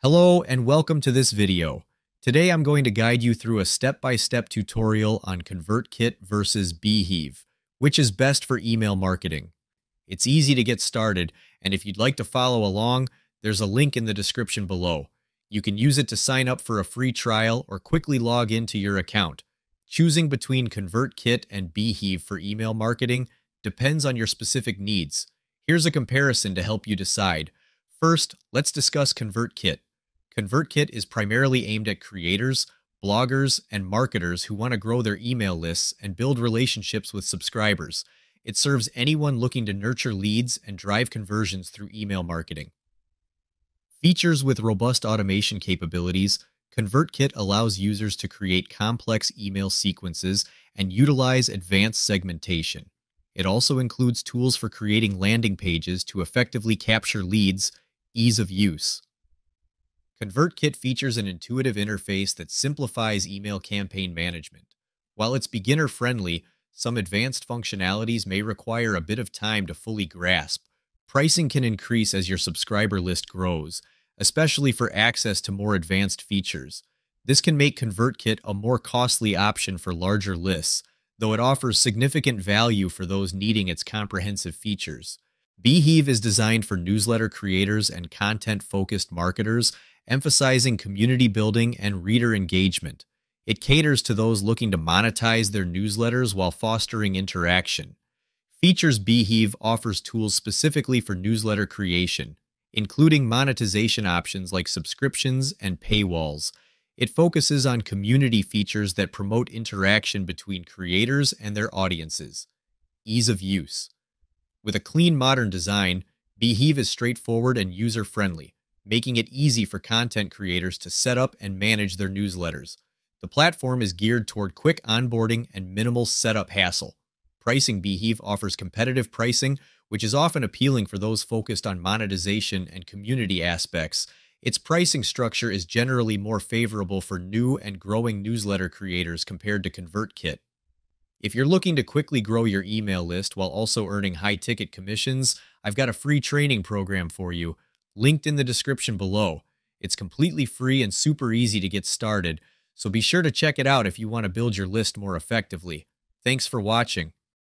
Hello and welcome to this video. Today I'm going to guide you through a step-by-step tutorial on ConvertKit versus Beehiiv, which is best for email marketing. It's easy to get started, and if you'd like to follow along, there's a link in the description below. You can use it to sign up for a free trial or quickly log into your account. Choosing between ConvertKit and Beehiiv for email marketing depends on your specific needs. Here's a comparison to help you decide. First, let's discuss ConvertKit. ConvertKit is primarily aimed at creators, bloggers, and marketers who want to grow their email lists and build relationships with subscribers. It serves anyone looking to nurture leads and drive conversions through email marketing. Features with robust automation capabilities, ConvertKit allows users to create complex email sequences and utilize advanced segmentation. It also includes tools for creating landing pages to effectively capture leads. Ease of use. ConvertKit features an intuitive interface that simplifies email campaign management. While it's beginner-friendly, some advanced functionalities may require a bit of time to fully grasp. Pricing can increase as your subscriber list grows, especially for access to more advanced features. This can make ConvertKit a more costly option for larger lists, though it offers significant value for those needing its comprehensive features. Beehiiv is designed for newsletter creators and content-focused marketers, emphasizing community building and reader engagement. It caters to those looking to monetize their newsletters while fostering interaction. Features Beehiiv offers tools specifically for newsletter creation, including monetization options like subscriptions and paywalls. It focuses on community features that promote interaction between creators and their audiences. Ease of use. With a clean, modern design, Beehiiv is straightforward and user-friendly, making it easy for content creators to set up and manage their newsletters. The platform is geared toward quick onboarding and minimal setup hassle. Pricing Beehiiv offers competitive pricing, which is often appealing for those focused on monetization and community aspects. Its pricing structure is generally more favorable for new and growing newsletter creators compared to ConvertKit. If you're looking to quickly grow your email list while also earning high-ticket commissions, I've got a free training program for you, linked in the description below. It's completely free and super easy to get started, so be sure to check it out if you want to build your list more effectively. Thanks for watching.